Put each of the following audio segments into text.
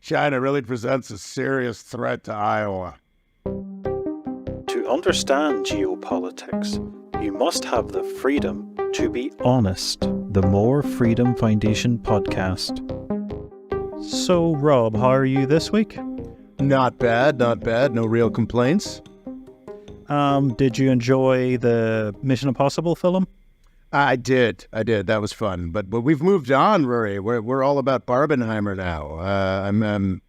China really presents a serious threat to Iowa. To understand geopolitics, you must have the freedom to be honest. The More Freedom Foundation podcast. So, Rob, how are you this week? Not bad, not bad. No real complaints. Did you enjoy the Mission Impossible film? I did. That was fun. But we've moved on, Rory. We're all about Barbenheimer now. I'm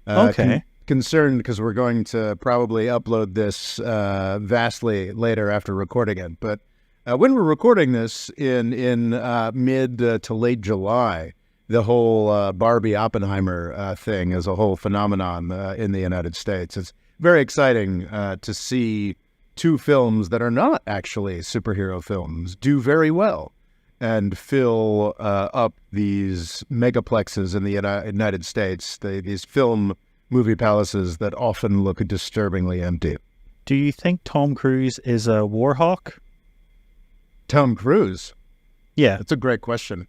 Okay. concerned because we're going to probably upload this vastly later after recording it. But when we're recording this in mid to late July, the whole Barbie Oppenheimer thing is a whole phenomenon in the United States. It's very exciting to see two films that are not actually superhero films do very well and fill up these megaplexes in the United States, these movie palaces that often look disturbingly empty. Do you think Tom Cruise is a war hawk? Tom Cruise? Yeah. That's a great question.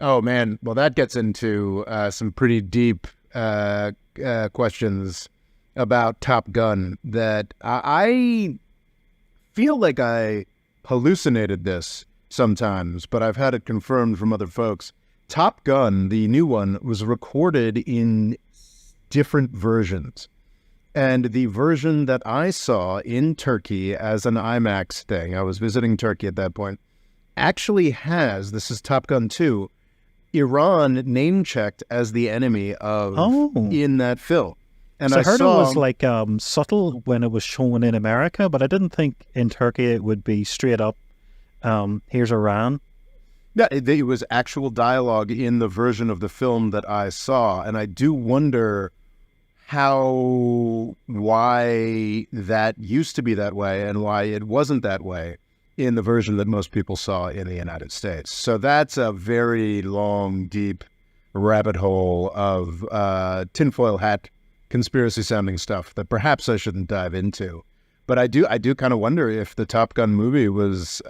Oh, man. Well, that gets into some pretty deep questions about Top Gun that I feel like I hallucinated this sometimes, but I've had it confirmed from other folks. Top Gun, the new one, was recorded in different versions. And the version that I saw in Turkey as an IMAX thing, I was visiting Turkey at that point, actually has, this is Top Gun 2, Iran name-checked as the enemy in that film. And I heard it was like subtle when it was shown in America, but I didn't think in Turkey it would be straight up, here's Iran. Yeah, it was actual dialogue in the version of the film that I saw. And I do wonder why that used to be that way and why it wasn't that way in the version that most people saw in the United States. So that's a very long, deep rabbit hole of tinfoil hat conspiracy-sounding stuff that perhaps I shouldn't dive into. But I do kind of wonder if the Top Gun movie was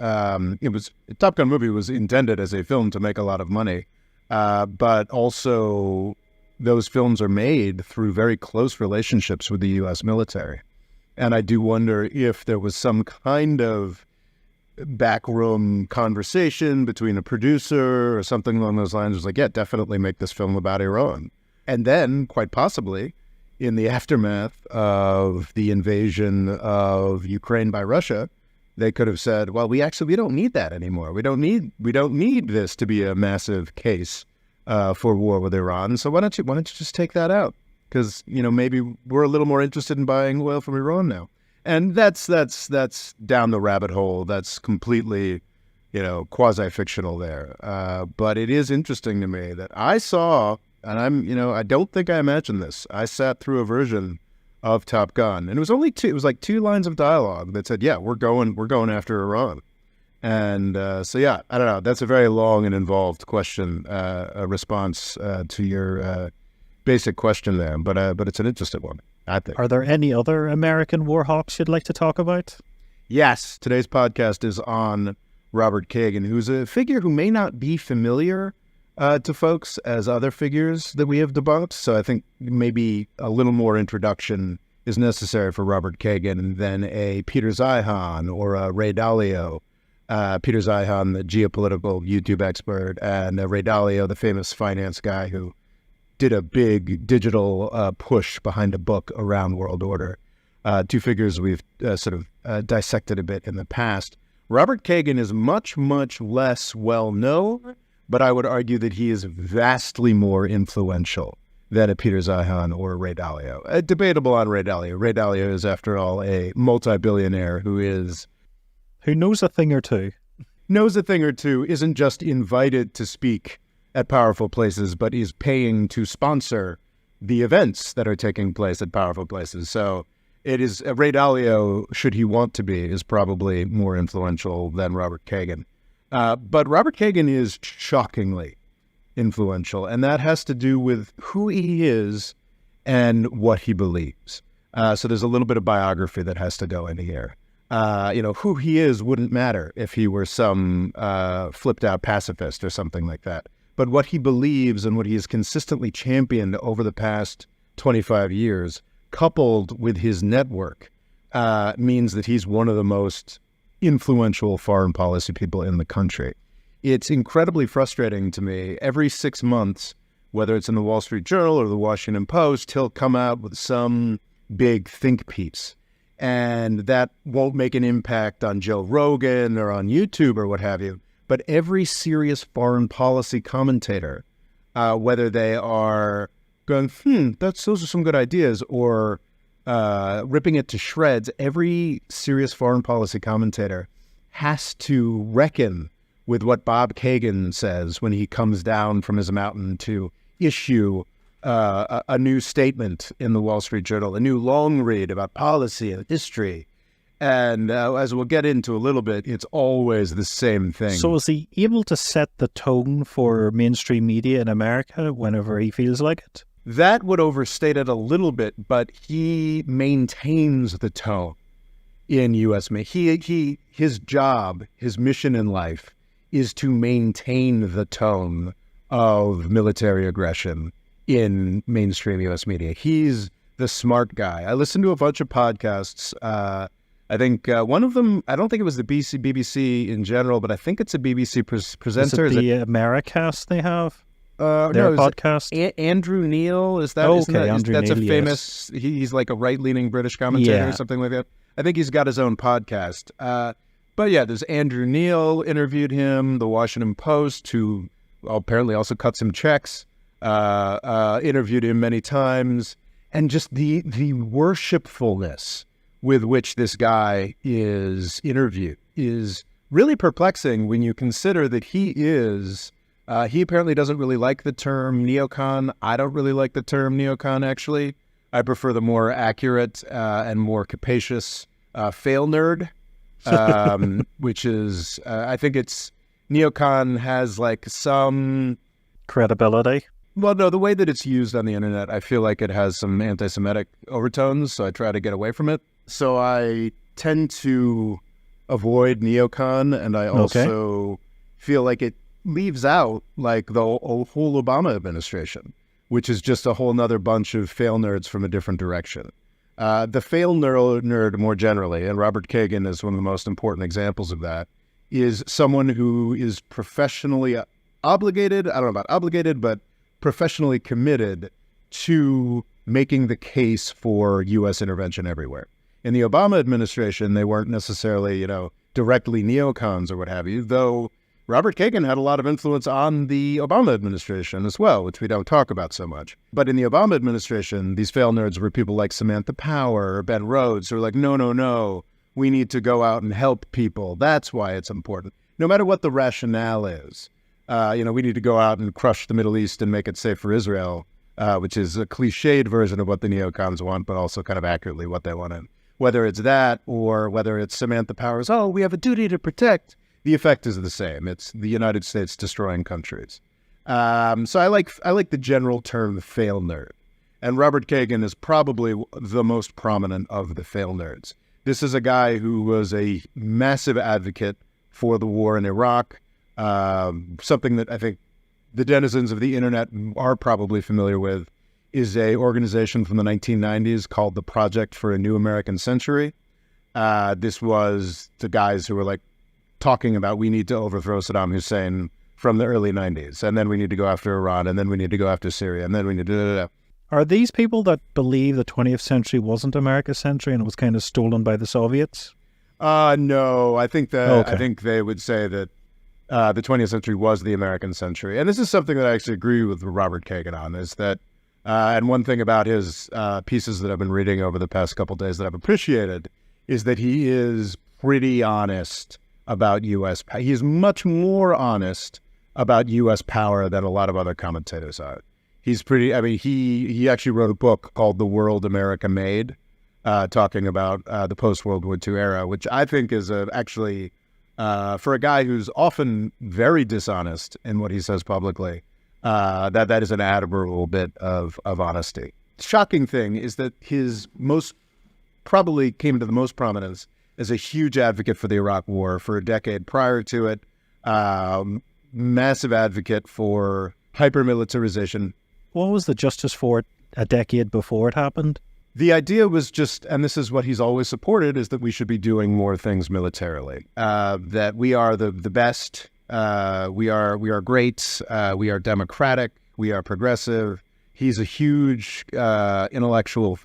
intended as a film to make a lot of money, but also those films are made through very close relationships with the U.S. military. And I do wonder if there was some kind of backroom conversation between a producer or something along those lines. It was like, yeah, definitely make this film about Iran. And then, quite possibly, in the aftermath of the invasion of Ukraine by Russia, they could have said, well, we don't need that anymore. We don't need this to be a massive case for war with Iran. So why don't you just take that out? Because, maybe we're a little more interested in buying oil from Iran now. And that's down the rabbit hole. That's completely, quasi-fictional there. But it is interesting to me that I saw, and I don't think I imagined this. I sat through a version of Top Gun, and it was only two. It was like two lines of dialogue that said, "Yeah, we're going after Iran." And so, yeah, I don't know. That's a very long and involved question, a response to your basic question there. But it's an interesting one, I think. Are there any other American war hawks you'd like to talk about? Yes, today's podcast is on Robert Kagan, who's a figure who may not be familiar to folks as other figures that we have debunked. So I think maybe a little more introduction is necessary for Robert Kagan than a Peter Zeihan or a Ray Dalio. Peter Zeihan, the geopolitical YouTube expert, and Ray Dalio, the famous finance guy who did a big digital push behind a book around world order. Two figures we've sort of dissected a bit in the past. Robert Kagan is much, much less well-known, but I would argue that he is vastly more influential than a Peter Zeihan or a Ray Dalio. Debatable on Ray Dalio. Ray Dalio is, after all, a multi-billionaire who knows a thing or two. Knows a thing or two, isn't just invited to speak at powerful places, but is paying to sponsor the events that are taking place at powerful places. So it is, Ray Dalio, should he want to be, is probably more influential than Robert Kagan. But Robert Kagan is shockingly influential, and that has to do with who he is and what he believes. So there's a little bit of biography that has to go into here. Who he is wouldn't matter if he were some flipped out pacifist or something like that. But what he believes and what he has consistently championed over the past 25 years, coupled with his network, means that he's one of the most influential foreign policy people in the country. It's incredibly frustrating to me. Every 6 months, whether it's in the Wall Street Journal or the Washington Post, he'll come out with some big think piece. And that won't make an impact on Joe Rogan or on YouTube or what have you. But every serious foreign policy commentator, whether they are going, those are some good ideas, or ripping it to shreds, every serious foreign policy commentator has to reckon with what Bob Kagan says when he comes down from his mountain to issue a new statement in the Wall Street Journal, a new long read about policy and history. And as we'll get into a little bit, it's always the same thing. So is he able to set the tone for mainstream media in America whenever he feels like it? That would overstate it a little bit, but he maintains the tone in U.S. media. His job, his mission in life is to maintain the tone of military aggression in mainstream U.S. media. He's the smart guy. I listened to a bunch of podcasts. I think one of them, I don't think it was the BBC in general, but I think it's a BBC presenter. Is it the Americast they have? Their no, podcast? Andrew Neil, is that? Oh, isn't okay, that, Andrew that's Neil, a famous, he's like a right-leaning British commentator or something like that. I think he's got his own podcast. But yeah, there's Andrew Neil interviewed him, the Washington Post, who apparently also cut some checks, interviewed him many times, and just the worshipfulness with which this guy is interviewed is really perplexing when you consider that he apparently doesn't really like the term neocon. I don't really like the term neocon, actually. I prefer the more accurate and more capacious fail nerd, which is, I think neocon has like some credibility. Well, no, the way that it's used on the internet, I feel like it has some anti-Semitic overtones, so I try to get away from it. So I tend to avoid neocon, and I also feel like it leaves out like the whole Obama administration, which is just a whole nother bunch of fail nerds from a different direction. The fail nerd more generally, and Robert Kagan is one of the most important examples of that, is someone who is professionally obligated, I don't know about obligated, but professionally committed to making the case for U.S. intervention everywhere. In the Obama administration, they weren't necessarily, directly neocons or what have you, though Robert Kagan had a lot of influence on the Obama administration as well, which we don't talk about so much. But in the Obama administration, these fail nerds were people like Samantha Power or Ben Rhodes who are like, no, we need to go out and help people. That's why it's important. No matter what the rationale is, we need to go out and crush the Middle East and make it safe for Israel, which is a cliched version of what the neocons want, but also kind of accurately what they want. Whether it's that or whether it's Samantha Power's, we have a duty to protect, the effect is the same. It's the United States destroying countries. So I like the general term fail nerd. And Robert Kagan is probably the most prominent of the fail nerds. This is a guy who was a massive advocate for the war in Iraq, something that I think the denizens of the internet are probably familiar with, is a organization from the 1990s called the Project for a New American Century. This was the guys who were like talking about we need to overthrow Saddam Hussein from the early 90s, and then we need to go after Iran, and then we need to go after Syria, and then we need to... Are these people that believe the 20th century wasn't America's century and it was kind of stolen by the Soviets? No, I think that I think they would say that the 20th century was the American century. And this is something that I actually agree with Robert Kagan on, is that, and one thing about his pieces that I've been reading over the past couple of days that I've appreciated is that he is pretty honest about U.S. power. He's much more honest about U.S. power than a lot of other commentators are. He's pretty, he actually wrote a book called The World America Made, talking about the post-World War II era, which I think is actually, for a guy who's often very dishonest in what he says publicly, that is an admirable bit of honesty. The shocking thing is that his probably came to the most prominence as a huge advocate for the Iraq War for a decade prior to it, massive advocate for hyper-militarization. What was the Justice for It a decade before it happened? The idea was just, and this is what he's always supported, is that we should be doing more things militarily. That we are the best. We are great. We are democratic. We are progressive. He's a huge intellectual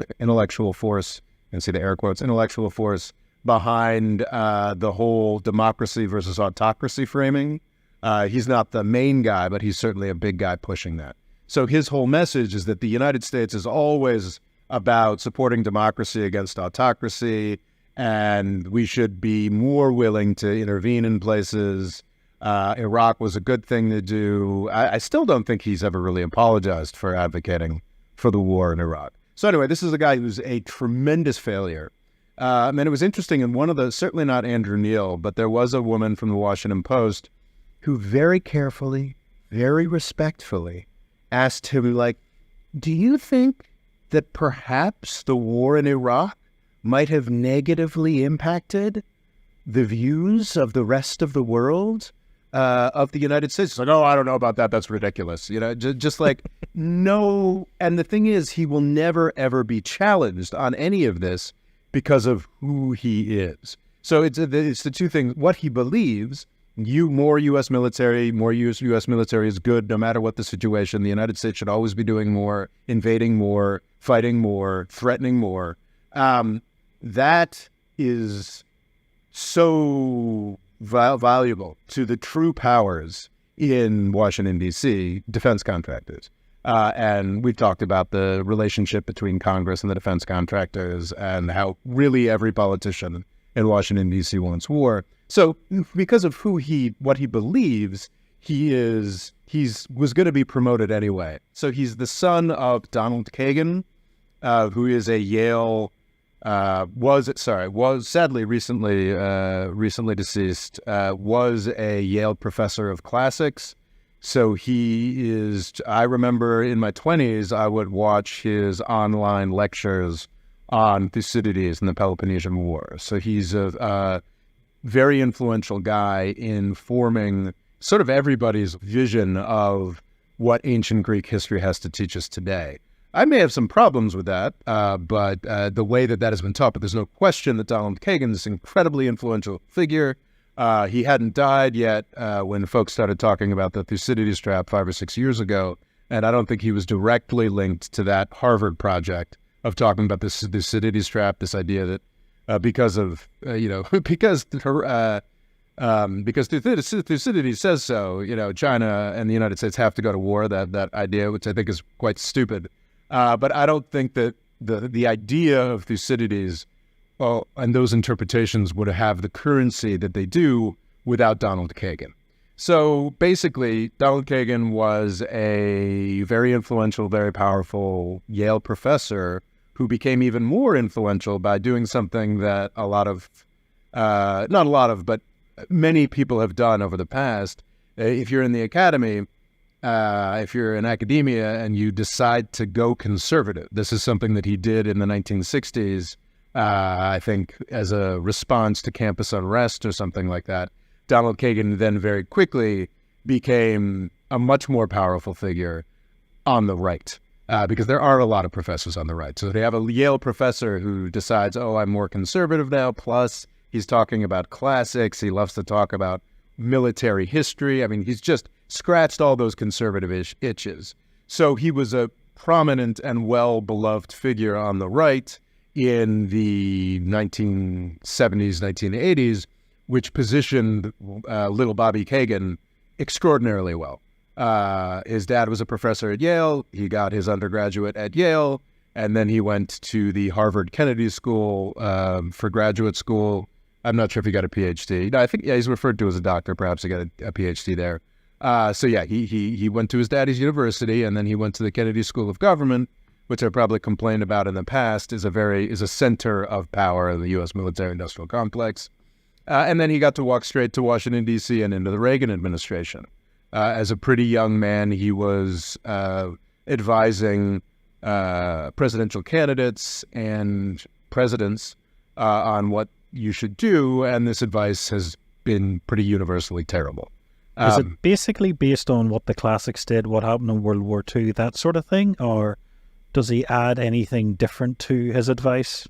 force. And see the air quotes, intellectual force behind the whole democracy versus autocracy framing. He's not the main guy, but he's certainly a big guy pushing that. So his whole message is that the United States is always about supporting democracy against autocracy, and we should be more willing to intervene in places. Iraq was a good thing to do. I still don't think he's ever really apologized for advocating for the war in Iraq. So anyway, this is a guy who's a tremendous failure. And it was interesting, in one of the, certainly not Andrew Neil, but there was a woman from the Washington Post who very carefully, very respectfully asked him, like, do you think that perhaps the war in Iraq might have negatively impacted the views of the rest of the world, of the United States? It's like, oh, I don't know about that. That's ridiculous. You know, just like, no. And the thing is, he will never, ever be challenged on any of this because of who he is. So it's the two things. What he believes, more U.S. military is good no matter what the situation. The United States should always be doing more, invading more, fighting more, threatening more. That is so valuable to the true powers in Washington, D.C., defense contractors. And we've talked about the relationship between Congress and the defense contractors and how really every politician in Washington, D.C. wants war. So because of what he believes, he was going to be promoted anyway. So he's the son of Donald Kagan, who is a Yale, was sadly recently deceased, was a Yale professor of classics. So he is, I remember in my 20s, I would watch his online lectures on Thucydides and the Peloponnesian War. So he's a very influential guy in forming sort of everybody's vision of what ancient Greek history has to teach us today. I may have some problems with that, but the way that has been taught, but there's no question that Donald Kagan is an incredibly influential figure. He hadn't died yet when folks started talking about the Thucydides trap 5 or 6 years ago, and I don't think he was directly linked to that Harvard project of talking about this Thucydides trap, this idea that because Thucydides says so, China and the United States have to go to war, that idea, which I think is quite stupid. But I don't think that the idea of Thucydides and those interpretations would have the currency that they do without Donald Kagan. So basically, Donald Kagan was a very influential, very powerful Yale professor who became even more influential by doing something that but many people have done over the past. If you're in the academy, if you're in academia and you decide to go conservative, this is something that he did in the 1960s, I think as a response to campus unrest or something like that. Donald Kagan then very quickly became a much more powerful figure on the right, because there are a lot of professors on the right. So they have a Yale professor who decides, I'm more conservative now, plus he's talking about classics. He loves to talk about military history. I mean, he's just scratched all those conservative itches. So he was a prominent and well-beloved figure on the right in the 1970s, 1980s, which positioned little Bobby Kagan extraordinarily well. His dad was a professor at Yale. He got his undergraduate at Yale, and then he went to the Harvard Kennedy School for graduate school. I'm not sure if he got a PhD. No, I think, he's referred to as a doctor. Perhaps he got a PhD there. He went to his daddy's university, and then he went to the Kennedy School of Government, which I probably complained about in the past, is a center of power in the U.S. military-industrial complex. And then he got to walk straight to Washington, D.C. and into the Reagan administration. As a pretty young man, he was advising presidential candidates and presidents on what you should do, and this advice has been pretty universally terrible. Is it basically based on what the classics did, what happened in World War II, that sort of thing, or Does he add anything different to his advice?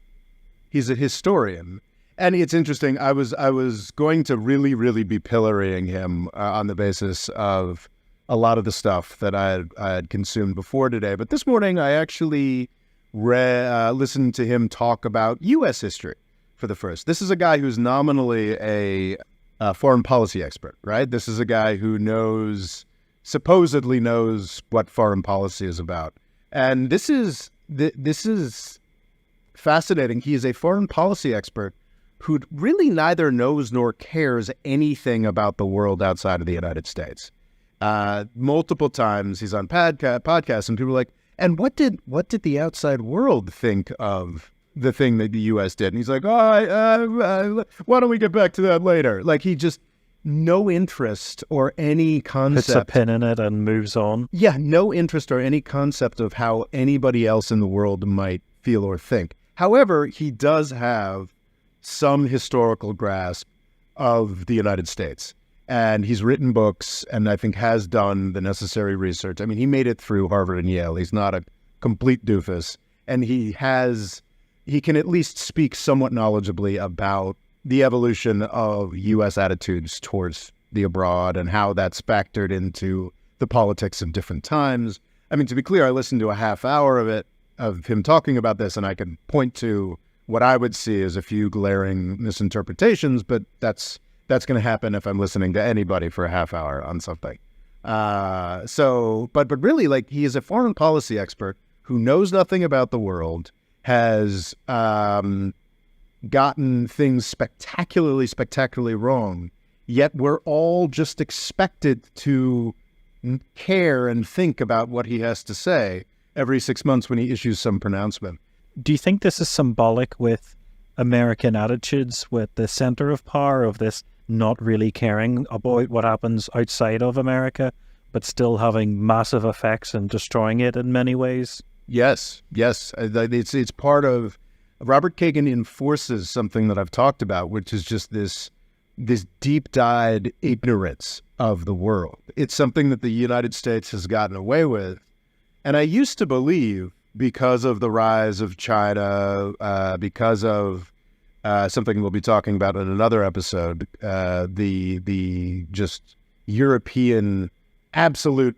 He's a historian. And it's interesting. I was going to really be pillorying him on the basis of a lot of the stuff that I had consumed before today. But this morning, I actually listened to him talk about U.S. history for the first. This is a guy who's nominally a foreign policy expert, right? This is a guy who supposedly knows what foreign policy is about. And this is fascinating. He is a foreign policy expert who really neither knows nor cares anything about the world outside of the United States. Multiple times he's on podcasts and people are like, and what did the outside world think of the thing that the U.S. did? And he's like, why don't we get back to that later? Like, he just, no interest or any concept. Puts a pin in it and moves on. Yeah, no interest or any concept of how anybody else in the world might feel or think. However, he does have some historical grasp of the United States. And he's written books and I think has done the necessary research. I mean, he made it through Harvard and Yale. He's not a complete doofus. And he can at least speak somewhat knowledgeably about the evolution of U.S. attitudes towards the abroad and how that's factored into the politics of different times. I mean, to be clear, I listened to a half hour of him talking about this, and I can point to what I would see as a few glaring misinterpretations, but that's going to happen if I'm listening to anybody for a half hour on something. But really, like, he is a foreign policy expert who knows nothing about the world, has gotten things spectacularly wrong, yet we're all just expected to care and think about what he has to say every 6 months when he issues some pronouncement. Do you think this is symbolic with American attitudes, with the center of power, of this not really caring about what happens outside of America, but still having massive effects and destroying it in many ways? Yes. It's part of... Robert Kagan enforces something that I've talked about, which is just this deep-dyed ignorance of the world. It's something that the United States has gotten away with. And I used to believe, because of the rise of China, because of something we'll be talking about in another episode, the just European absolute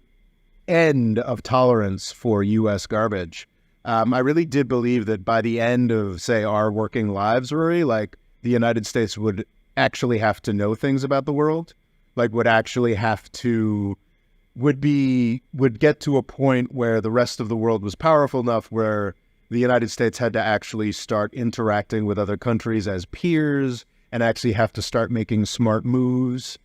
end of tolerance for U.S. garbage. I really did believe that by the end of, say, our working lives, Ruairi, like, the United States would actually have to know things about the world, like would get to a point where the rest of the world was powerful enough where the United States had to actually start interacting with other countries as peers and actually have to start making smart moves.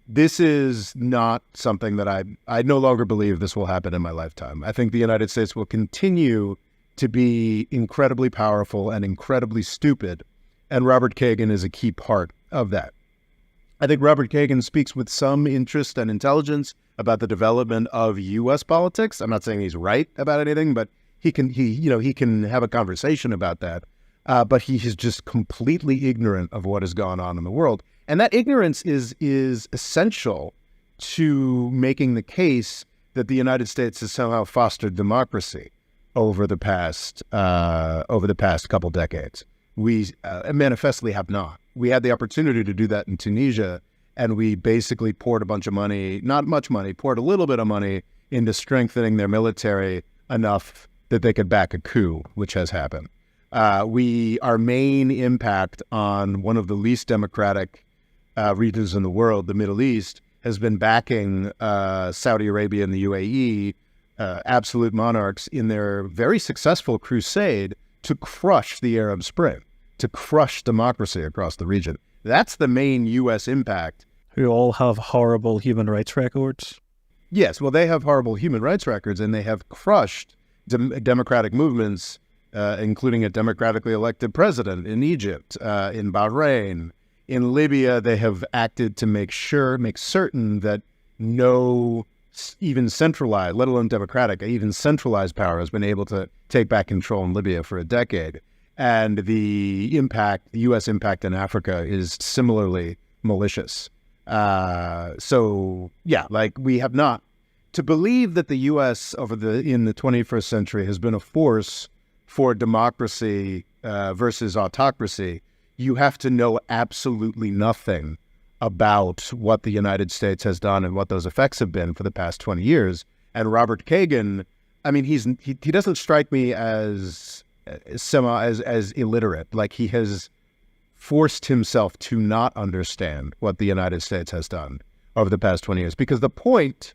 This is not something that I no longer believe this will happen in my lifetime. I think the United States will continue to be incredibly powerful and incredibly stupid, and Robert Kagan is a key part of that. I think Robert Kagan speaks with some interest and intelligence about the development of U.S. politics. I'm not saying he's right about anything, but he can have a conversation about that. But he is just completely ignorant of what has gone on in the world. And that ignorance is essential to making the case that the United States has somehow fostered democracy over the past couple decades. We manifestly have not. We had the opportunity to do that in Tunisia, and we basically poured a bunch of money, not much money, poured a little bit of money into strengthening their military enough that they could back a coup, which has happened. Our main impact on one of the least democratic regions in the world, the Middle East, has been backing Saudi Arabia and the UAE, absolute monarchs, in their very successful crusade to crush the Arab Spring, to crush democracy across the region. That's the main U.S. impact. Who all have horrible human rights records. Yes, well, they have horrible human rights records, and they have crushed democratic movements, including a democratically elected president in Egypt, in Bahrain. In Libya, they have acted to make certain that no even centralized, let alone democratic, even centralized power has been able to take back control in Libya for a decade. And the U.S. impact in Africa is similarly malicious. So, yeah, like, we have not to believe that the U.S. in the 21st century has been a force for democracy versus autocracy, you have to know absolutely nothing about what the United States has done and what those effects have been for the past 20 years. And Robert Kagan, I mean, he doesn't strike me as illiterate. Like, he has forced himself to not understand what the United States has done over the past 20 years. Because the point,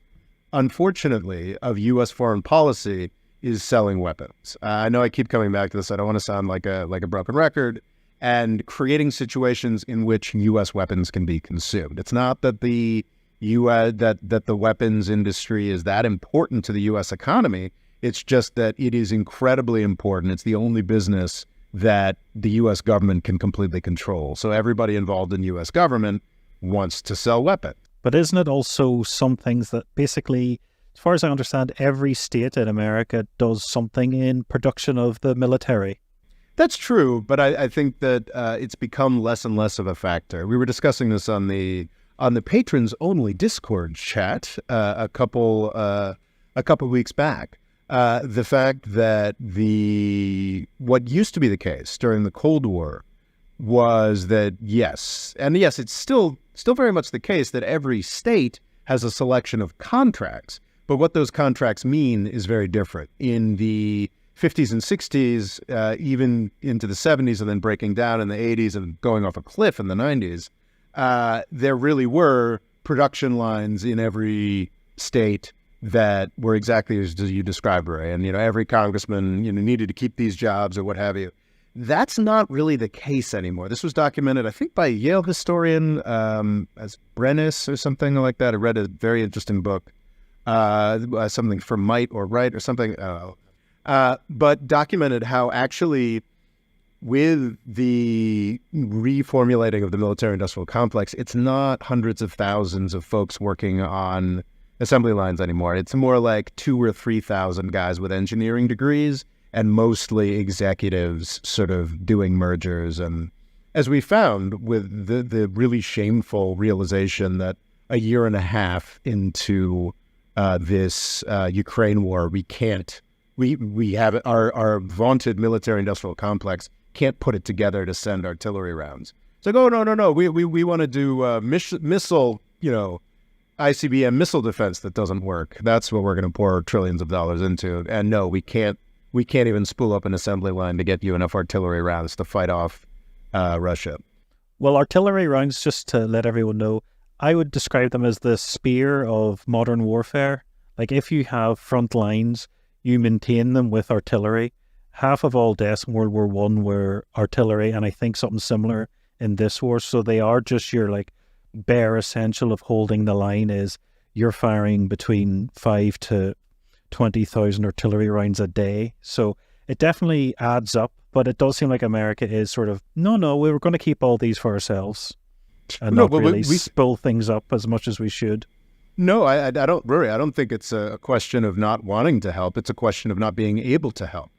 unfortunately, of U.S. foreign policy is selling weapons. I know I keep coming back to this. I don't want to sound like a broken record. And creating situations in which U.S. weapons can be consumed. It's not that the U.S. that the weapons industry is that important to the U.S. economy. It's just that it is incredibly important. It's the only business that the U.S. government can completely control. So everybody involved in U.S. government wants to sell weapons. But isn't it also some things that basically, as far as I understand, every state in America does something in production of the military? That's true, but I think that it's become less and less of a factor. We were discussing this on the patrons only Discord chat a couple weeks back. The fact that what used to be the case during the Cold War was that yes, it's still very much the case that every state has a selection of contracts, but what those contracts mean is very different. In the 50s and 60s, even into the 70s, and then breaking down in the 80s and going off a cliff in the 90s, there really were production lines in every state that were exactly as you described, Ray. And, every congressman, needed to keep these jobs or what have you. That's not really the case anymore. This was documented, I think, by a Yale historian, as Brennis or something like that. I read a very interesting book, something from Might or Right or something. But documented how actually with the reformulating of the military-industrial complex, it's not hundreds of thousands of folks working on assembly lines anymore. It's more like 2,000 or 3,000 guys with engineering degrees and mostly executives sort of doing mergers. And as we found with the really shameful realization that a year and a half into this Ukraine war, we have our vaunted military-industrial complex can't put it together to send artillery rounds. It's like, oh, no, we want to do missile, ICBM missile defense that doesn't work. That's what we're going to pour trillions of dollars into. And no, we can't even spool up an assembly line to get you enough artillery rounds to fight off Russia. Well, artillery rounds, just to let everyone know, I would describe them as the spear of modern warfare. Like, if you have front lines, you maintain them with artillery. Half of all deaths in World War I were artillery, and I think something similar in this war. So they are just your bare essential of holding the line is you're firing between 5 to 20,000 artillery rounds a day. So it definitely adds up, but it does seem like America is sort of, no, we were going to keep all these for ourselves and not really spill things up as much as we should. No, I don't, Rory. I don't think it's a question of not wanting to help. It's a question of not being able to help.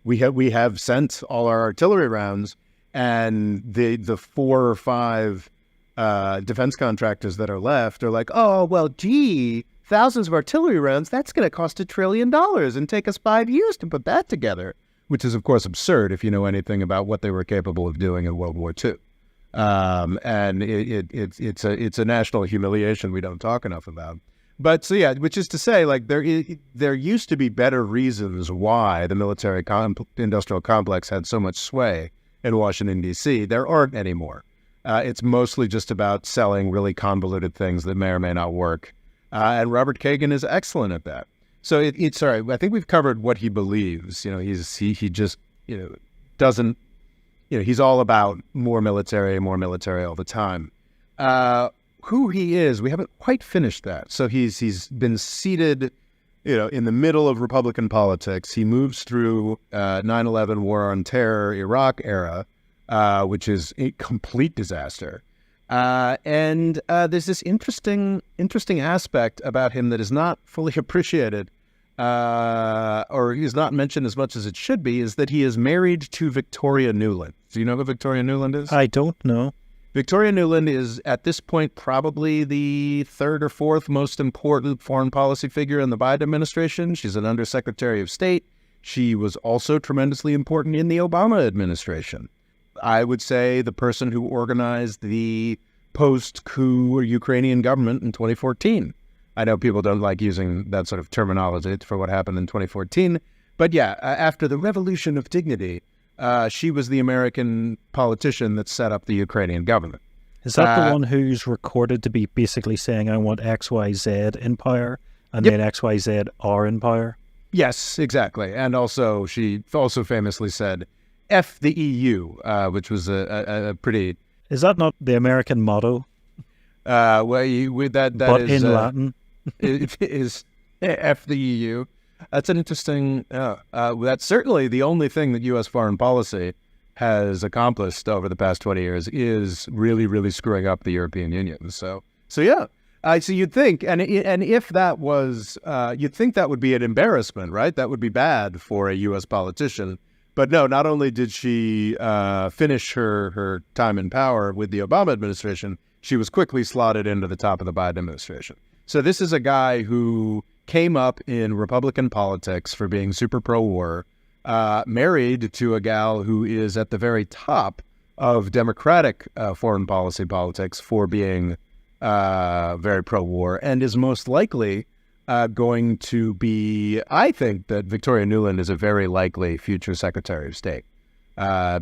We have sent all our artillery rounds, and the 4 or 5 defense contractors that are left are like, oh, well, gee, thousands of artillery rounds, that's going to cost $1 trillion and take us 5 years to put that together, which is, of course, absurd if you know anything about what they were capable of doing in World War II. And it's a national humiliation we don't talk enough about. But so, yeah, which is to say, there used to be better reasons why the military-industrial complex had so much sway in Washington, D.C. There aren't anymore. It's mostly just about selling really convoluted things that may or may not work. And Robert Kagan is excellent at that. So it's all right. I think we've covered what he believes. He just doesn't. He's all about more military all the time. Who he is, we haven't quite finished that. So he's been seated, in the middle of Republican politics. He moves through 9/11 War on Terror, Iraq era, which is a complete disaster. And there's this interesting aspect about him that is not fully appreciated, or is not mentioned as much as it should be, is that he is married to Victoria Nuland. Do you know who Victoria Nuland is? I don't know. Victoria Nuland is, at this point, probably the third or fourth most important foreign policy figure in the Biden administration. She's an undersecretary of state. She was also tremendously important in the Obama administration. I would say the person who organized the post-coup Ukrainian government in 2014. I know people don't like using that sort of terminology for what happened in 2014, but yeah, after the Revolution of Dignity, she was the American politician that set up the Ukrainian government. Is that the one who's recorded to be basically saying, I want XYZ in power, and then XYZ are in power? Yes, exactly. And also, she also famously said, F the EU, which was a pretty... Is that not the American motto? That but is, in Latin? It is F the EU. That's an interesting... that's certainly the only thing that U.S. foreign policy has accomplished over the past 20 years is really, really screwing up the European Union. So yeah. So you'd think, and if that was, you'd think that would be an embarrassment, right? That would be bad for a U.S. politician. But no, not only did she finish her time in power with the Obama administration, she was quickly slotted into the top of the Biden administration. So this is a guy who came up in Republican politics for being super pro-war, married to a gal who is at the very top of Democratic foreign policy politics for being very pro-war, and is most likely going to be, I think that Victoria Nuland is a very likely future Secretary of State.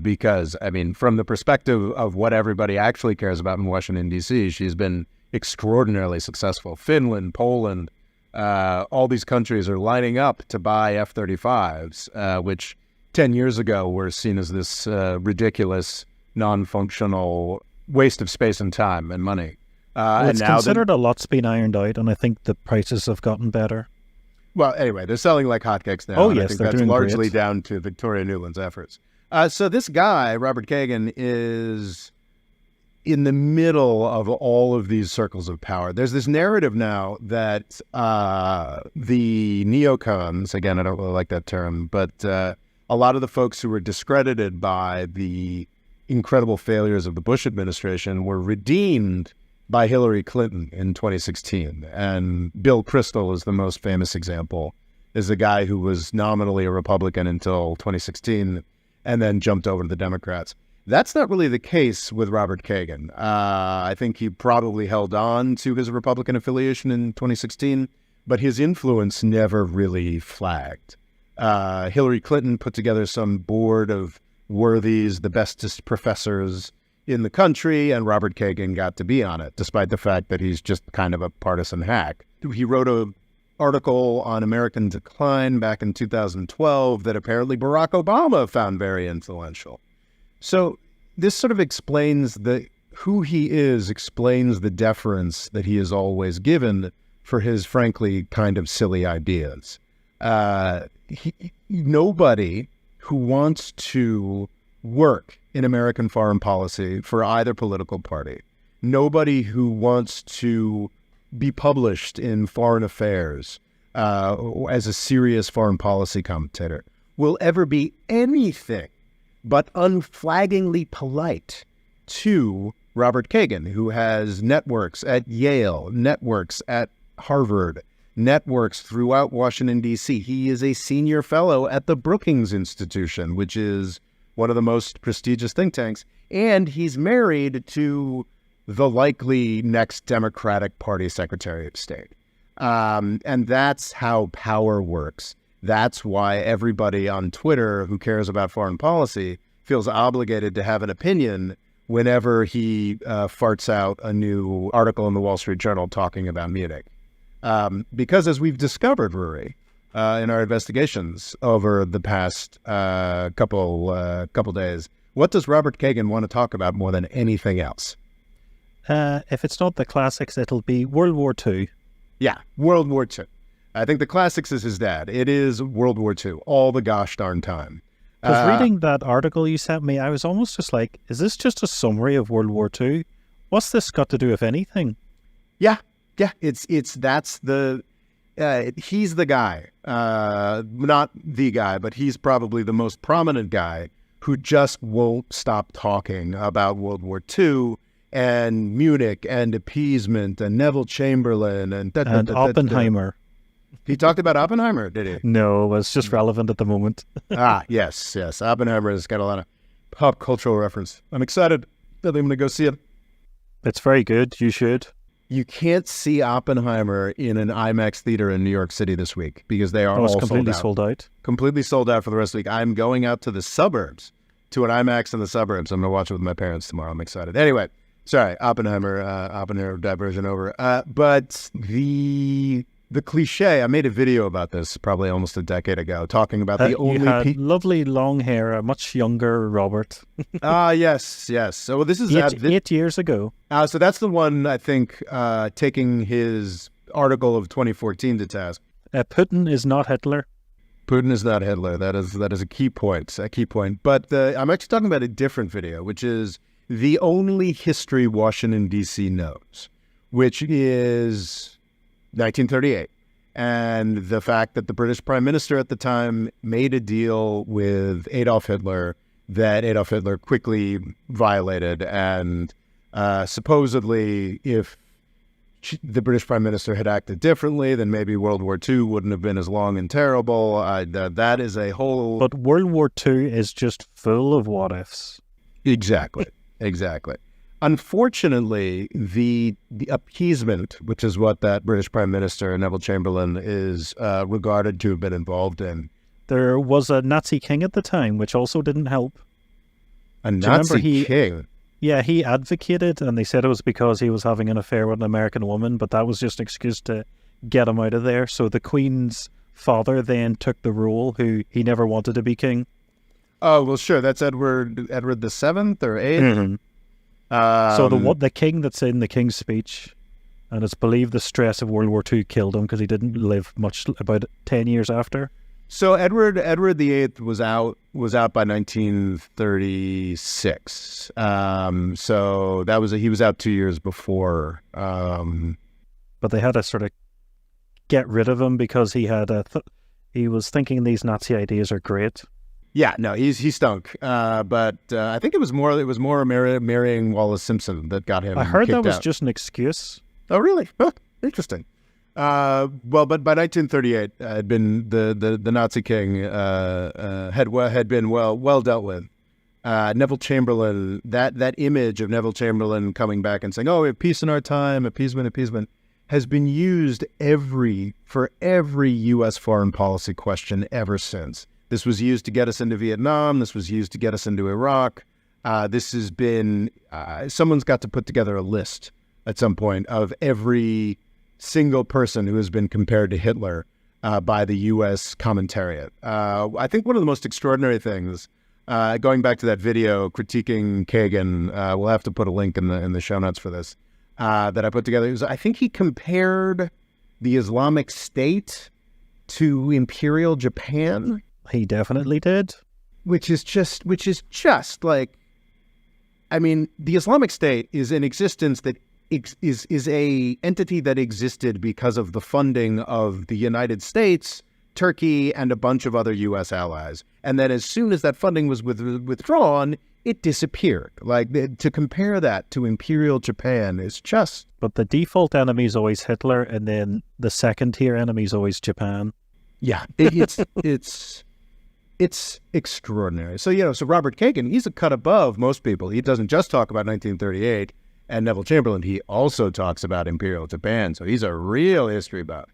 Because, I mean, from the perspective of what everybody actually cares about in Washington, D.C., she's been extraordinarily successful. Finland, Poland, all these countries are lining up to buy F-35s, which 10 years ago were seen as this ridiculous, non-functional waste of space and time and money. Well, it's considered a lot's been ironed out, and I think the prices have gotten better. Well, anyway, they're selling like hotcakes now. Oh, and yes, I think they're that's doing largely great. down to Victoria Nuland's efforts. So this guy, Robert Kagan, is in the middle of all of these circles of power. There's this narrative now that the neocons, again, I don't really like that term, but a lot of the folks who were discredited by the incredible failures of the Bush administration were redeemed by Hillary Clinton in 2016. And Bill Kristol is the most famous example, is a guy who was nominally a Republican until 2016 and then jumped over to the Democrats. That's not really the case with Robert Kagan. I think he probably held on to his Republican affiliation in 2016, but his influence never really flagged. Hillary Clinton put together some board of worthies, the bestest professors in the country, and Robert Kagan got to be on it, despite the fact that he's just kind of a partisan hack. He wrote an article on American decline back in 2012 that apparently Barack Obama found very influential. So this sort of explains who he is, explains the deference that he is always given for his, frankly, kind of silly ideas. Nobody who wants to work in American foreign policy for either political party, nobody who wants to be published in Foreign Affairs as a serious foreign policy commentator will ever be anything but unflaggingly polite to Robert Kagan, who has networks at Yale, networks at Harvard, networks throughout Washington, D.C. He is a senior fellow at the Brookings Institution, which is one of the most prestigious think tanks, and he's married to the likely next Democratic Party Secretary of State. And that's how power works. That's why everybody on Twitter who cares about foreign policy feels obligated to have an opinion whenever he farts out a new article in the Wall Street Journal talking about Munich. Because as we've discovered, Ruairi, in our investigations over the past couple days, what does Robert Kagan want to talk about more than anything else? If it's not the classics, it'll be World War II. Yeah, World War II. I think the classics is his dad. It is World War II, all the gosh darn time. Because reading that article you sent me, I was almost just like, is this just a summary of World War II? What's this got to do with anything? Yeah, he's the guy, not the guy, but he's probably the most prominent guy who just won't stop talking about World War II and Munich and appeasement and Neville Chamberlain and Oppenheimer. He talked about Oppenheimer, did he? No, it's just relevant at the moment. Yes. Oppenheimer has got a lot of pop cultural reference. I'm excited that I'm going to go see it. It's very good. You should. You can't see Oppenheimer in an IMAX theater in New York City this week because they are all completely sold out. Completely sold out for the rest of the week. I'm going out to the suburbs, to an IMAX in the suburbs. I'm going to watch it with my parents tomorrow. I'm excited. Anyway, sorry, Oppenheimer diversion over. But the cliche, I made a video about this probably almost a decade ago, talking about the only... You had lovely long hair, a much younger Robert. Yes. So this is... 8 years ago. So that's the one, I think, taking his article of 2014 to task. Putin is not Hitler. Putin is not Hitler. That is a key point. But I'm actually talking about a different video, which is the only history Washington, D.C. knows, which is 1938. And the fact that the British Prime Minister at the time made a deal with Adolf Hitler that Adolf Hitler quickly violated. And supposedly, if the British Prime Minister had acted differently, then maybe World War II wouldn't have been as long and terrible. That is a whole... But World War II is just full of what-ifs. Exactly. Unfortunately, the appeasement, which is what that British Prime Minister, Neville Chamberlain, is regarded to have been involved in. There was a Nazi king at the time, which also didn't help. A Nazi king? Yeah, he advocated, and they said it was because he was having an affair with an American woman, but that was just an excuse to get him out of there. So the Queen's father then took the role, who he never wanted to be king. Oh, well, sure. That's Edward the 7th or 8th? Mm-hmm. So the king that's in the King's Speech, and it's believed the stress of World War II killed him because he didn't live much, about 10 years after. So Edward the 8th was out by 1936. So he was out 2 years before. But they had to sort of get rid of him because he had he was thinking these Nazi ideas are great. Yeah, no, he stunk. But I think it was more marrying Wallace Simpson that got him. I heard kicked that was out. just an excuse. Oh, really? Huh, interesting. Well, but by 1938, had been the Nazi king had been well dealt with. Neville Chamberlain, that image of Neville Chamberlain coming back and saying, "Oh, we have peace in our time, appeasement," has been used for every U.S. foreign policy question ever since. This was used to get us into Vietnam. This was used to get us into Iraq. This has been someone's got to put together a list at some point of every single person who has been compared to Hitler by the U.S. commentariat. I think one of the most extraordinary things, going back to that video critiquing Kagan, we'll have to put a link in the show notes for this, that I put together, is I think he compared the Islamic State to Imperial Japan. He definitely did. Which is just like, I mean, the Islamic State is an existence that is a entity that existed because of the funding of the United States, Turkey, and a bunch of other U.S. allies. And then as soon as that funding was withdrawn, it disappeared. Like, to compare that to Imperial Japan is just... But the default enemy is always Hitler, and then the second-tier enemy is always Japan. Yeah, it's extraordinary. So, so Robert Kagan, he's a cut above most people. He doesn't just talk about 1938 and Neville Chamberlain. He also talks about Imperial Japan. So he's a real history buff.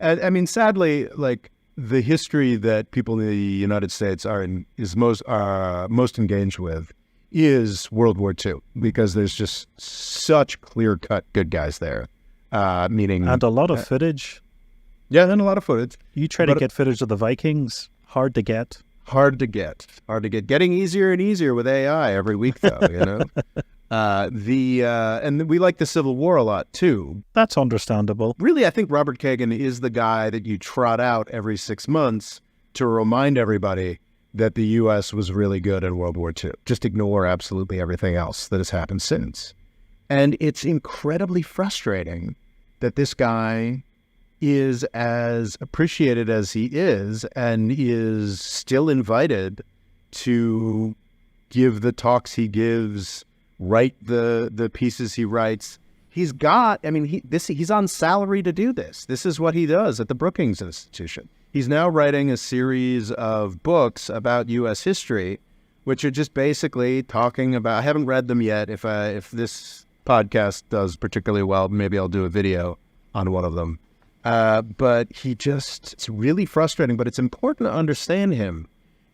And I mean, sadly, like, the history that people in the United States is most engaged with is World War II, because there's just such clear-cut good guys there. Meaning, and a lot of footage. Yeah, and a lot of footage. You try to get footage of the Vikings. Hard to get. Getting easier and easier with AI every week, though, you know. And we like the Civil War a lot, too. That's understandable. Really, I think Robert Kagan is the guy that you trot out every 6 months to remind everybody that the U.S. was really good in World War II. Just ignore absolutely everything else that has happened since. And it's incredibly frustrating that this guy is as appreciated as he is and is still invited to give the talks he gives write the pieces he writes. He's on salary to do this. This is what he does at the Brookings Institution. He's now writing a series of books about U.S. history, which are just basically talking about. I haven't read them yet. If this podcast does particularly well, maybe I'll do a video on one of them. But it's really frustrating. But it's important to understand him,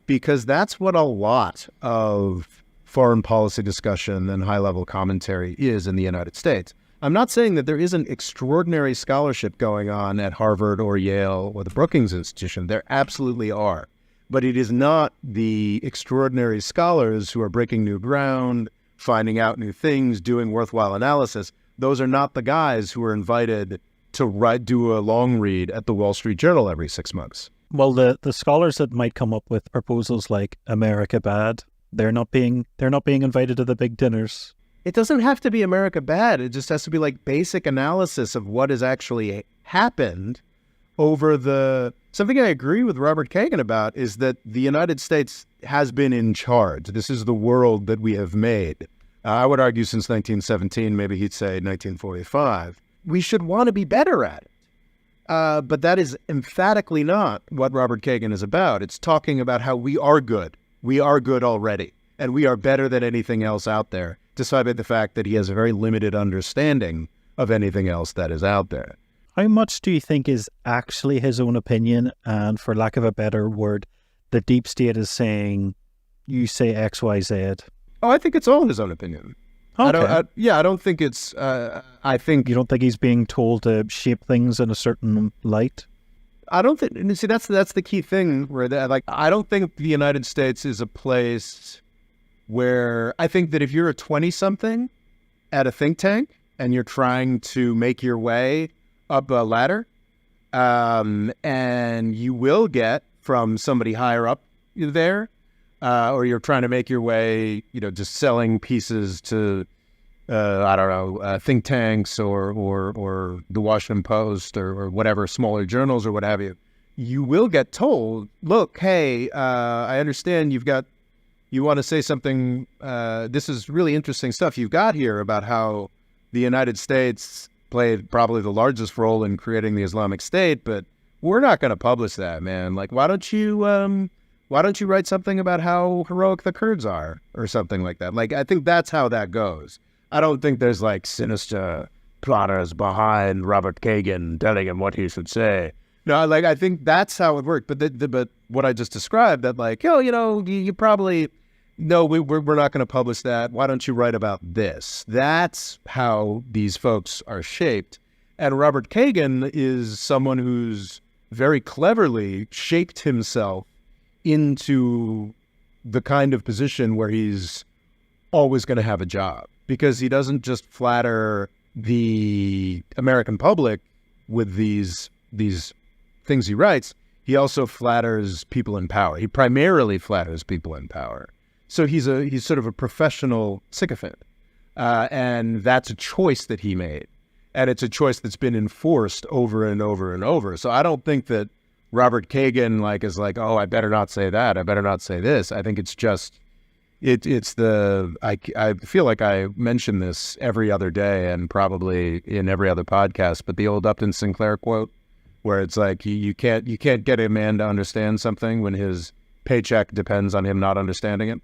because that's what a lot of foreign policy discussion and high-level commentary is in the United States. I'm not saying that there isn't extraordinary scholarship going on at Harvard or Yale or the Brookings Institution. There absolutely are. But it is not the extraordinary scholars who are breaking new ground, finding out new things, doing worthwhile analysis. Those are not the guys who are invited to do a long read at the Wall Street Journal every 6 months. Well, the scholars that might come up with proposals like America Bad, they're not being invited to the big dinners. It doesn't have to be America Bad. It just has to be like basic analysis of what has actually happened over something I agree with Robert Kagan about is that the United States has been in charge. This is the world that we have made. I would argue since 1917, maybe he'd say 1945. We should want to be better at it. But that is emphatically not what Robert Kagan is about. It's talking about how we are good. We are good already. And we are better than anything else out there, despite the fact that he has a very limited understanding of anything else that is out there. How much do you think is actually his own opinion, and for lack of a better word, the deep state is saying, you say X, Y, Z? Oh, I think it's all his own opinion. Okay. I don't think it's, I think... You don't think he's being told to shape things in a certain light? I don't think, see, that's the key thing, where I don't think the United States is a place where, I think that if you're a 20-something at a think tank and you're trying to make your way up a ladder, and you will get from somebody higher up there, or you're trying to make your way, just selling pieces to, think tanks or the Washington Post or whatever, smaller journals or what have you, you will get told, look, hey, I understand you want to say something, this is really interesting stuff you've got here about how the United States played probably the largest role in creating the Islamic State, but we're not going to publish that, man. Like, why don't you write something about how heroic the Kurds are or something like that? Like, I think that's how that goes. I don't think there's like sinister plotters behind Robert Kagan telling him what he should say. No, like, I think that's how it worked. But what I just described, that like, you probably, no, we're not going to publish that. Why don't you write about this? That's how these folks are shaped. And Robert Kagan is someone who's very cleverly shaped himself into the kind of position where he's always going to have a job, because he doesn't just flatter the American public with these things he writes. He also flatters people in power. He primarily flatters people in power. So he's sort of a professional sycophant, and that's a choice that he made, and it's a choice that's been enforced over and over and over. So I don't think that Robert Kagan is like, oh, I better not say that, I better not say this. I think it's just I feel like I mention this every other day and probably in every other podcast, but the old Upton Sinclair quote, where it's like you can't get a man to understand something when his paycheck depends on him not understanding it.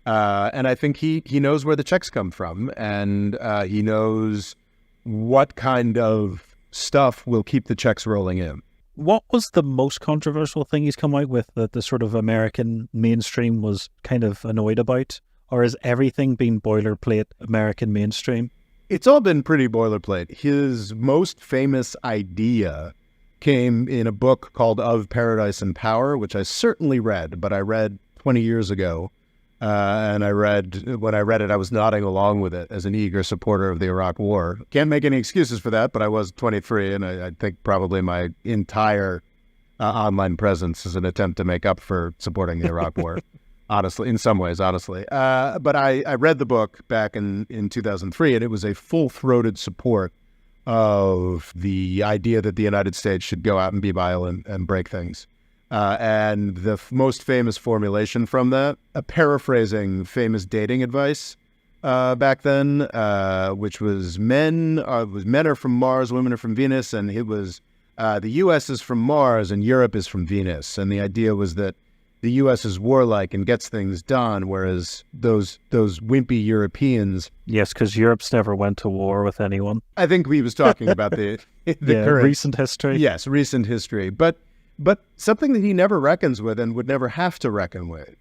And I think he knows where the checks come from, and he knows what kind of stuff will keep the checks rolling in. What was the most controversial thing he's come out with that the sort of American mainstream was kind of annoyed about? Or has everything been boilerplate American mainstream? It's all been pretty boilerplate. His most famous idea came in a book called Of Paradise and Power, which I certainly read, but I read 20 years ago. And when I read it, I was nodding along with it as an eager supporter of the Iraq War. Can't make any excuses for that, but I was 23, and I think probably my entire online presence is an attempt to make up for supporting the Iraq War, honestly, in some ways, honestly. But I read the book back in 2003, and it was a full-throated support of the idea that the United States should go out and be violent and break things. And the most famous formulation from that, paraphrasing famous dating advice, back then, which was men are from Mars, women are from Venus, and it was the U.S. is from Mars and Europe is from Venus. And the idea was that the U.S. is warlike and gets things done, whereas those wimpy Europeans. Yes, because Europe's never went to war with anyone. I think he was talking about the current recent history. Yes, recent history. But something that he never reckons with and would never have to reckon with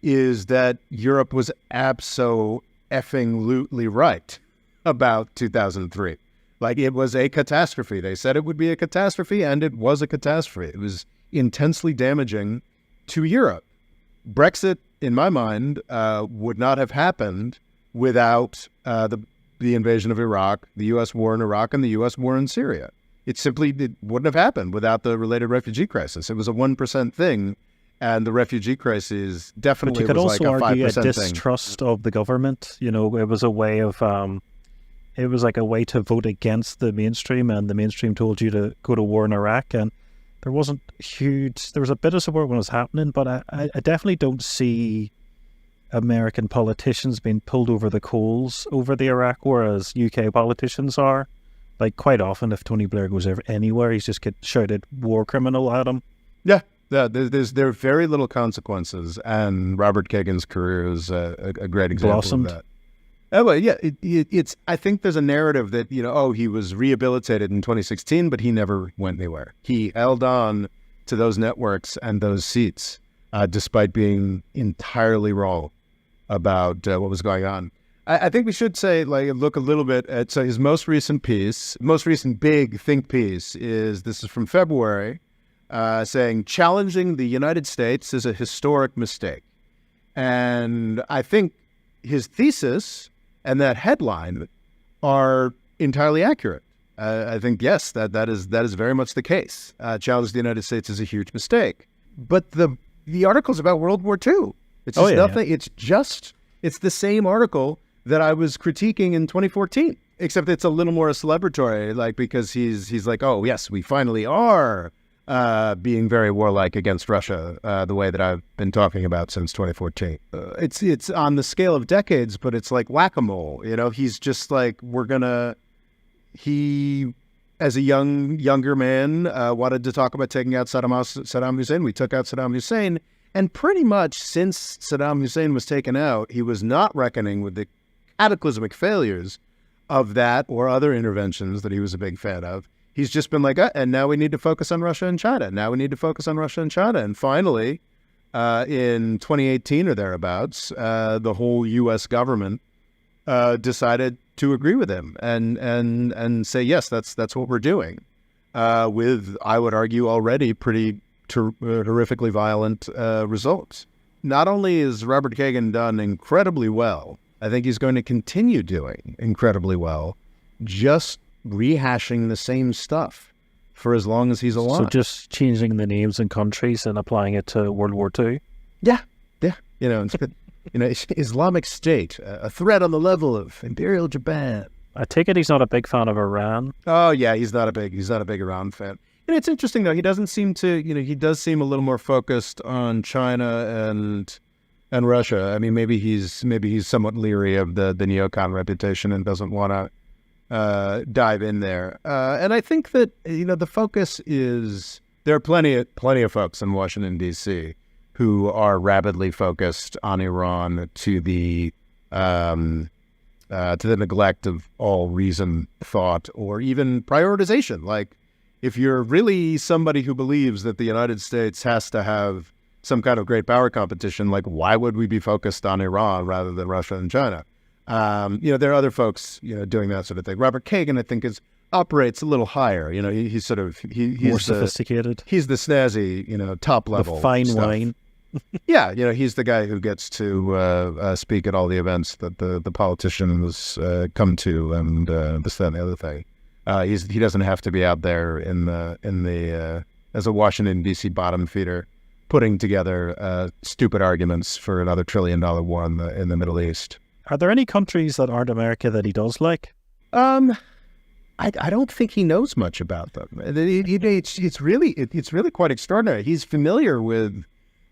is that Europe was effing-lutely right about 2003. Like, it was a catastrophe. They said it would be a catastrophe, and it was a catastrophe. It was intensely damaging to Europe. Brexit, in my mind, would not have happened without the invasion of Iraq, the U.S. war in Iraq, and the U.S. war in Syria. It wouldn't have happened without the related refugee crisis. It was a 1% thing, and the refugee crisis definitely was like a 5% thing. But you could also argue a distrust of the government. You know, it was a way of, it was like a way to vote against the mainstream, and the mainstream told you to go to war in Iraq, and there was a bit of support when it was happening, but I definitely don't see American politicians being pulled over the coals over the Iraq war as UK politicians are. Like, quite often, if Tony Blair goes anywhere, he's just get shouted war criminal at him. Yeah, there are very little consequences, and Robert Kagan's career is a great example Blossomed. of that. Well, yeah, it's. I think there's a narrative that, he was rehabilitated in 2016, but he never went anywhere. He held on to those networks and those seats, despite being entirely wrong about what was going on. I think we should say, look a little bit at his most recent big think piece this is from February, saying challenging the United States is a historic mistake. And I think his thesis and that headline are entirely accurate. I think, yes, that is very much the case. Challenge the United States is a huge mistake. But the article's about World War II. It's just nothing. Yeah. It's the same article that I was critiquing in 2014, except it's a little more celebratory, because he's like, oh, yes, we finally are being very warlike against Russia, the way that I've been talking about since 2014. It's on the scale of decades, but it's like whack-a-mole. He's just like, he, as a younger man, wanted to talk about taking out Saddam Hussein. We took out Saddam Hussein. And pretty much since Saddam Hussein was taken out, he was not reckoning with the cataclysmic failures of that or other interventions that he was a big fan of. He's just been like, and now we need to focus on Russia and China. And finally, in 2018 or thereabouts, the whole U.S. government decided to agree with him and say, yes, that's what we're doing, with, I would argue, already pretty horrifically violent results. Not only is Robert Kagan done incredibly well, I think he's going to continue doing incredibly well, just rehashing the same stuff for as long as he's alive. So just changing the names and countries and applying it to World War II? Yeah. Islamic State, a threat on the level of Imperial Japan. I take it he's not a big fan of Iran. Oh yeah, he's not a big Iran fan. And it's interesting though, he doesn't seem to, he does seem a little more focused on China and Russia. I mean, maybe he's somewhat leery of the neocon reputation and doesn't want to dive in there. And I think that, the focus is, there are plenty of folks in Washington, D.C. who are rabidly focused on Iran to the neglect of all reason, thought, or even prioritization. Like, if you're really somebody who believes that the United States has to have some kind of great power competition, like, why would we be focused on Iran rather than Russia and China? There are other folks, doing that sort of thing. Robert Kagan, I think, operates a little higher. He's more sophisticated. He's the snazzy, top level, the fine stuff. wine. Yeah, he's the guy who gets to speak at all the events that the politicians come to, and this, that, and the other thing. He doesn't have to be out there in the as a Washington D.C. bottom feeder, putting together stupid arguments for another $1 trillion war in the Middle East. Are there any countries that aren't America that he does like? I don't think he knows much about them. It's really quite extraordinary. He's familiar with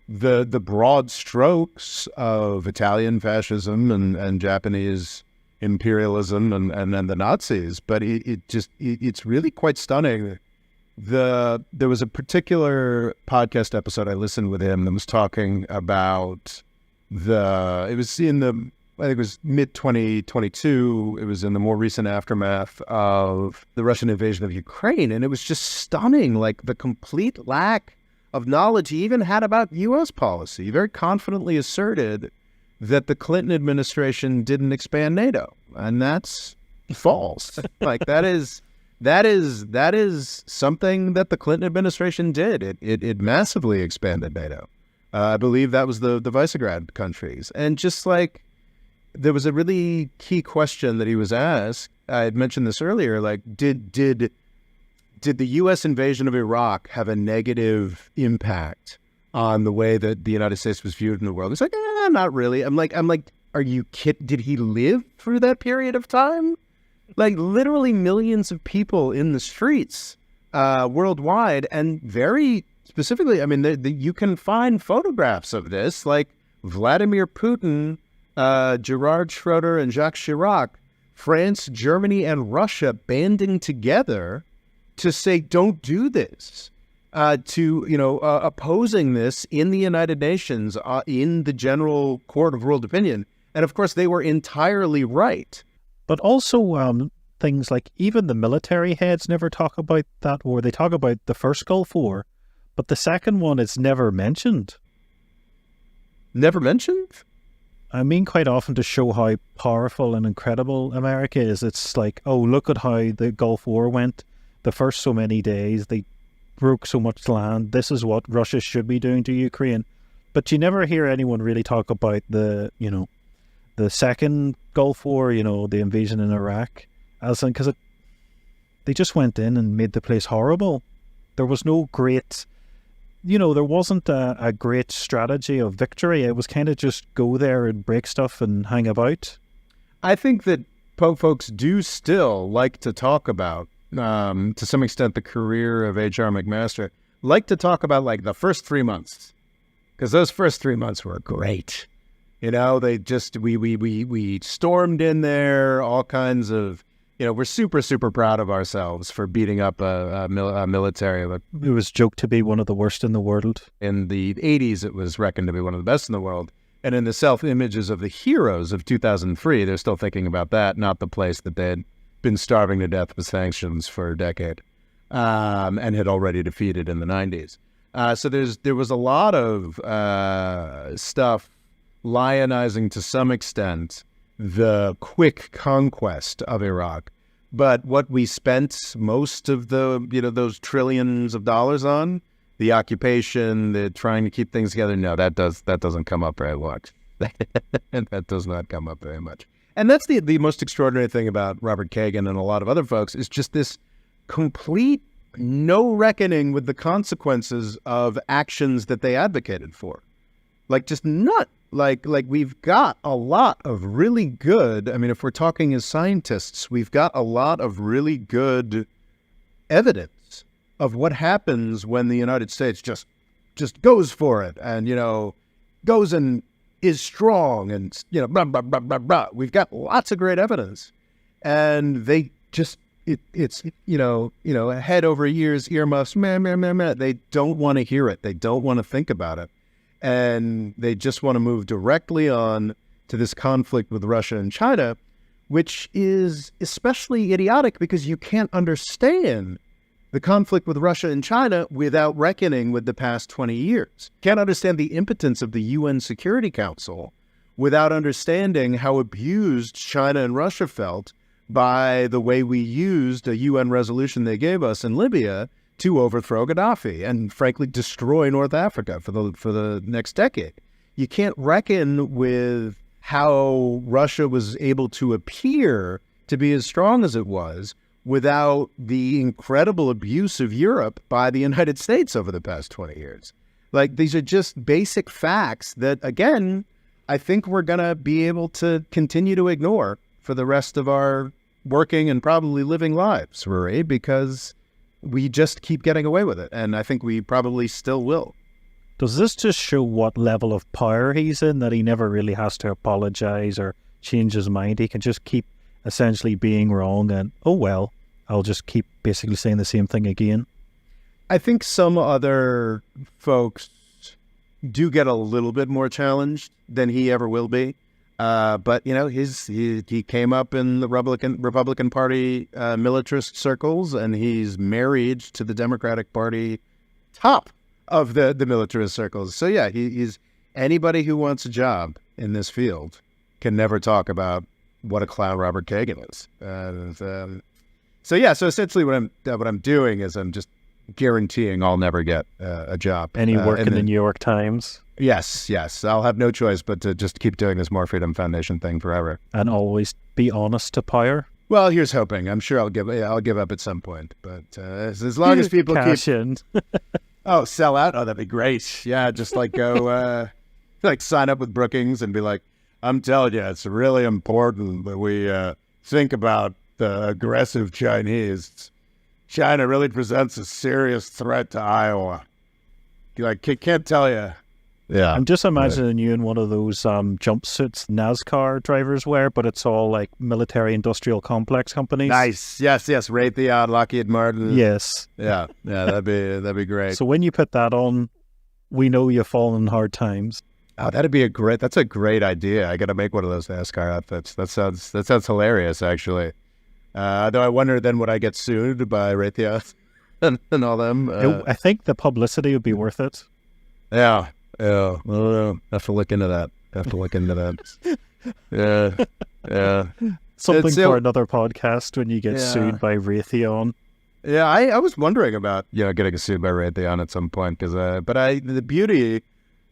the broad strokes of Italian fascism and Japanese imperialism and the Nazis, but it's really quite stunning. There was a particular podcast episode I listened with him that was talking about it was in I think it was mid-2022. It was in the more recent aftermath of the Russian invasion of Ukraine. And it was just stunning, like the complete lack of knowledge he even had about U.S. policy. He very confidently asserted that the Clinton administration didn't expand NATO. And that's false. Like that is something that the Clinton administration did. It massively expanded NATO. I believe that was the Visegrad countries. And just like, there was a really key question that he was asked. I had mentioned this earlier. Like, did the U.S. invasion of Iraq have a negative impact on the way that the United States was viewed in the world? He's like, not really. I'm like, are you kidding? Did he live through that period of time? Like, literally millions of people in the streets worldwide, and very specifically, I mean, you can find photographs of this, like Vladimir Putin, Gerard Schroeder and Jacques Chirac, France, Germany, and Russia banding together to say, don't do this, opposing this in the United Nations, in the general court of world opinion. And of course, they were entirely right. But also things like even the military heads never talk about that war. They talk about the first Gulf War, but the second one is never mentioned. Never mentioned? I mean, quite often to show how powerful and incredible America is. It's like, oh, look at how the Gulf War went. The first so many days, they broke so much land. This is what Russia should be doing to Ukraine. But you never hear anyone really talk about the second Gulf War, the invasion in Iraq. Because they just went in and made the place horrible. There was no great... there wasn't a great strategy of victory. It was kind of just go there and break stuff and hang about. I think that folks do still like to talk about, to some extent, the career of H.R. McMaster, like to talk about like the first 3 months, because those first 3 months were great. They just, we stormed in there, all kinds of, we're super, super proud of ourselves for beating up a military. It was joked to be one of the worst in the world. In the 80s, it was reckoned to be one of the best in the world. And in the self-images of the heroes of 2003, they're still thinking about that, not the place that they had been starving to death with sanctions for a decade and had already defeated in the 90s. So there was a lot of stuff lionizing to some extent the quick conquest of Iraq. But what we spent most of those trillions of dollars on, the occupation, the trying to keep things together, no, that doesn't come up very much. That does not come up very much. And that's the most extraordinary thing about Robert Kagan and a lot of other folks, is just this complete no reckoning with the consequences of actions that they advocated for. Like, just not. Like we've got a lot of really good, I mean, if we're talking as scientists, we've got a lot of really good evidence of what happens when the United States just goes for it and, goes and is strong and, blah, blah, blah, blah, blah. We've got lots of great evidence. And they just, it's head over ears, earmuffs, meh, meh, meh, meh. They don't want to hear it. They don't want to think about it. And they just want to move directly on to this conflict with Russia and China, which is especially idiotic because you can't understand the conflict with Russia and China without reckoning with the past 20 years. Can't understand the impotence of the UN Security Council without understanding how abused China and Russia felt by the way we used a UN resolution they gave us in Libya to overthrow Gaddafi and, frankly, destroy North Africa for the next decade. You can't reckon with how Russia was able to appear to be as strong as it was without the incredible abuse of Europe by the United States over the past 20 years. Like, these are just basic facts that, again, I think we're going to be able to continue to ignore for the rest of our working and probably living lives, Ruairi, because we just keep getting away with it, and I think we probably still will. Does this just show what level of power he's in, that he never really has to apologize or change his mind? He can just keep essentially being wrong and, oh well, I'll just keep basically saying the same thing again. I think some other folks do get a little bit more challenged than he ever will be. But, you know, he came up in the Republican Party militarist circles, and he's married to the Democratic Party top of the militarist circles. So, yeah, he's anybody who wants a job in this field can never talk about what a clown Robert Kagan is. So essentially what I'm doing is I'm just guaranteeing I'll never get a job. Any work in the New York Times? Yes. I'll have no choice but to just keep doing this More Freedom Foundation thing forever. And always be honest to power? Well, here's hoping. I'm sure I'll give up at some point. But as long as people Cash in. Oh, sell out? Oh, that'd be great. Yeah, just like go like sign up with Brookings and be like, I'm telling you, it's really important that we think about the aggressive Chinese. China really presents a serious threat to Iowa. Like, can't tell you. Yeah. I'm just imagining you in one of those jumpsuits NASCAR drivers wear, but it's all like military-industrial complex companies. Nice. Yes. Raytheon, Lockheed Martin. Yes. Yeah. That'd be great. So when you put that on, we know you've fallen in hard times. Oh, that's a great idea. I got to make one of those NASCAR outfits. That sounds hilarious, actually. Though I wonder then would I get sued by Raytheon and all them? I think the publicity would be worth it. Yeah. I don't know. Have to look into that. Yeah. Something for another podcast when you get sued by Raytheon. Yeah, I was wondering about getting sued by Raytheon at some point because the beauty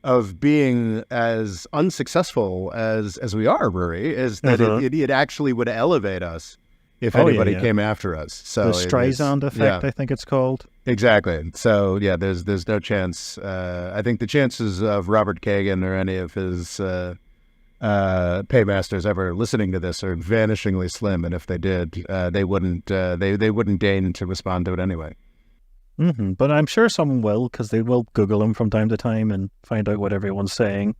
of being as unsuccessful as we are, Ruairi, is that it actually would elevate us if anybody came after us. So the Streisand effect, I think it's called. Exactly. So yeah, there's no chance. I think the chances of Robert Kagan or any of his paymasters ever listening to this are vanishingly slim. And if they did, they wouldn't deign to respond to it anyway. Mm-hmm. But I'm sure someone will, because they will Google him from time to time and find out what everyone's saying.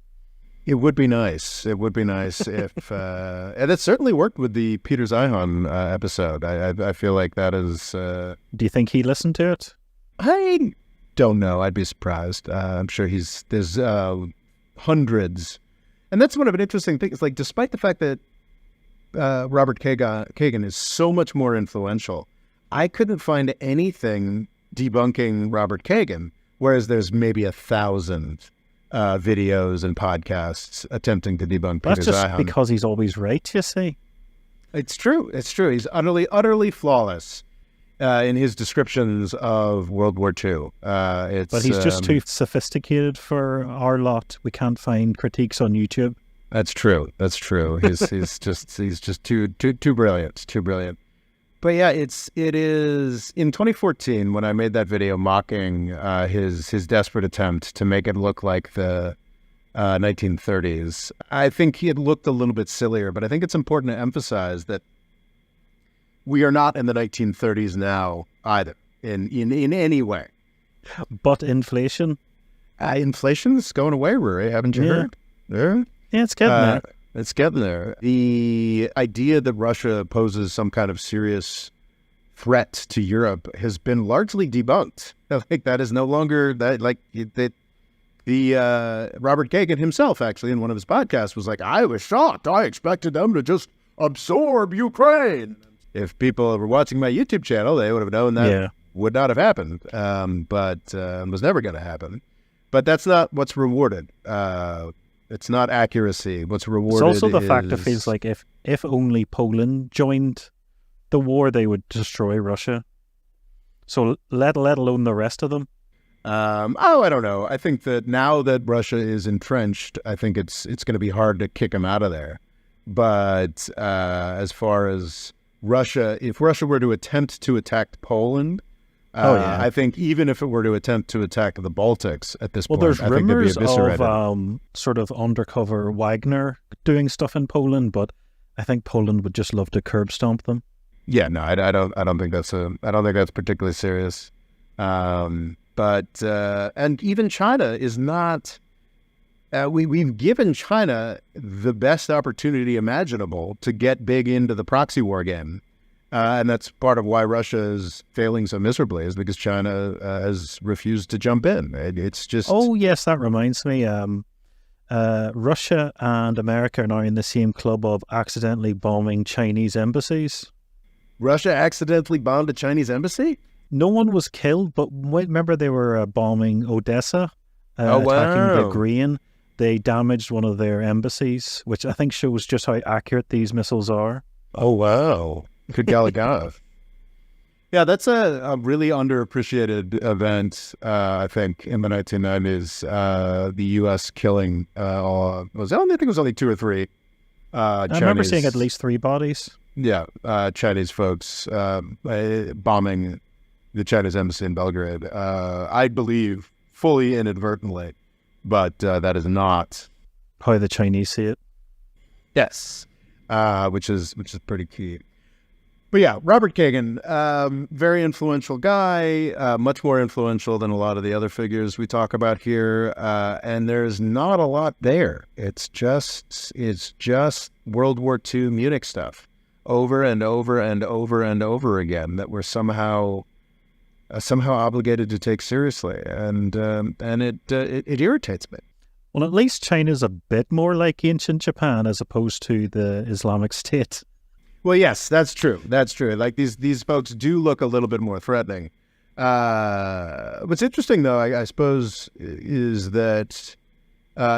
It would be nice. It would be nice if, and it certainly worked with the Peter Zeihan episode. I feel like that is. Do you think he listened to it? I don't know. I'd be surprised. I'm sure there's hundreds, and that's one of an interesting thing. It's like, despite the fact that Robert Kagan is so much more influential, I couldn't find anything debunking Robert Kagan, whereas there's maybe 1,000 videos and podcasts attempting to debunk Peter Zeihan. That's just because he's always right, you see. It's true. He's utterly flawless in his descriptions of World War II. But he's just too sophisticated for our lot. We can't find critiques on YouTube. That's true. He's just too brilliant. But yeah, it is in 2014 when I made that video mocking his desperate attempt to make it look like the 1930s. I think he had looked a little bit sillier, but I think it's important to emphasize that we are not in the 1930s now either, in any way. But inflation? Inflation's going away, Ruairi. Haven't you heard? Yeah, it's getting there. It's getting there. The idea that Russia poses some kind of serious threat to Europe has been largely debunked. Like that is no longer that. Like that, the Robert Kagan himself, actually, in one of his podcasts, was like, "I was shocked. I expected them to just absorb Ukraine." If people were watching my YouTube channel, they would have known that would not have happened, but was never going to happen. But that's not what's rewarded. It's not accuracy. What's rewarded It's also the fact that it feels like if only Poland joined the war, they would destroy Russia. So let alone the rest of them. I don't know. I think that now that Russia is entrenched, I think it's going to be hard to kick them out of there. But as far as Russia, if Russia were to attempt to attack Poland, I think even if it were to attempt to attack the Baltics at this point, there's I think they'd be eviscerated. Of sort of undercover Wagner doing stuff in Poland, but I think Poland would just love to curb stomp them. Yeah, no, I don't think that's particularly serious. But and even China is not. We've given China the best opportunity imaginable to get big into the proxy war game. And that's part of why Russia is failing so miserably, is because China has refused to jump in. It's just... Oh, yes, that reminds me. Russia and America are now in the same club of accidentally bombing Chinese embassies. Russia accidentally bombed a Chinese embassy? No one was killed, but remember they were bombing Odessa, attacking the grain. They damaged one of their embassies, which I think shows just how accurate these missiles are. Oh, wow. Good golly God. Yeah, that's a really underappreciated event, I think, in the 1990s. The U.S. killing, I think it was only 2 or 3 I remember seeing at least 3 bodies. Yeah, Chinese folks bombing the Chinese embassy in Belgrade. I believe fully inadvertently, but that is not how the Chinese see it. Yes, which is pretty key. But yeah, Robert Kagan, very influential guy, much more influential than a lot of the other figures we talk about here. And there's not a lot there. It's just World War II Munich stuff over and over and over and over again that we're somehow obligated to take seriously, and it irritates me. Well, at least China's a bit more like ancient Japan as opposed to the Islamic State. Well, yes, that's true. That's true. Like these folks do look a little bit more threatening. What's interesting, though, I suppose, is that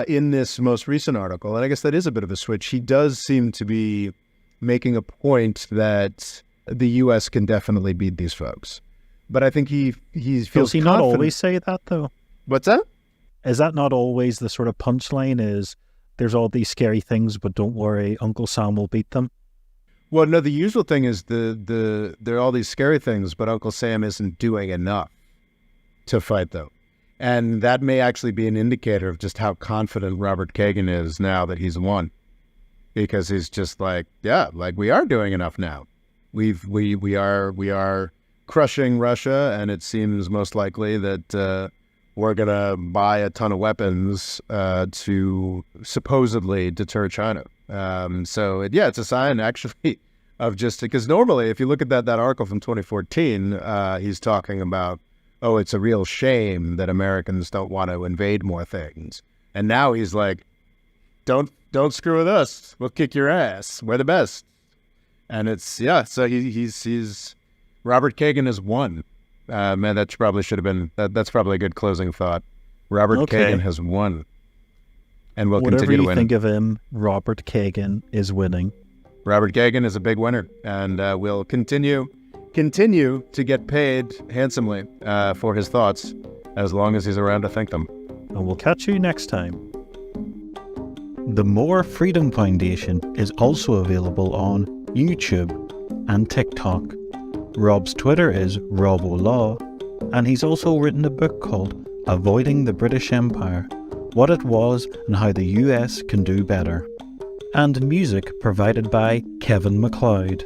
in this most recent article, and I guess that is a bit of a switch, he does seem to be making a point that the U.S. can definitely beat these folks. But I think he feels Does he confident. not always say that, though? What's that? Is that not always the sort of punchline is, there's all these scary things, but don't worry, Uncle Sam will beat them? Well, no, the usual thing is there are all these scary things, but Uncle Sam isn't doing enough to fight them. And that may actually be an indicator of just how confident Robert Kagan is now that he's won. Because he's just like, yeah, like we are doing enough now. We are crushing Russia, and it seems most likely that we're going to buy a ton of weapons to supposedly deter China. It's a sign actually of just because normally if you look at that article from 2014, he's talking about, oh, it's a real shame that Americans don't want to invade more things. And now he's like, don't screw with us. We'll kick your ass. We're the best. And it's, yeah, so he's Robert Kagan has won. Man, that probably should have been, that's probably a good closing thought. Robert Kagan has won. And will continue to win. Whatever you think of him, Robert Kagan is winning. Robert Kagan is a big winner, and will continue to get paid handsomely for his thoughts as long as he's around to think them. And we'll catch you next time. The More Freedom Foundation is also available on YouTube and TikTok. Rob's Twitter is RobOLaw, and he's also written a book called Avoiding the British Empire: What It Was and How the US Can Do Better. And music provided by Kevin MacLeod.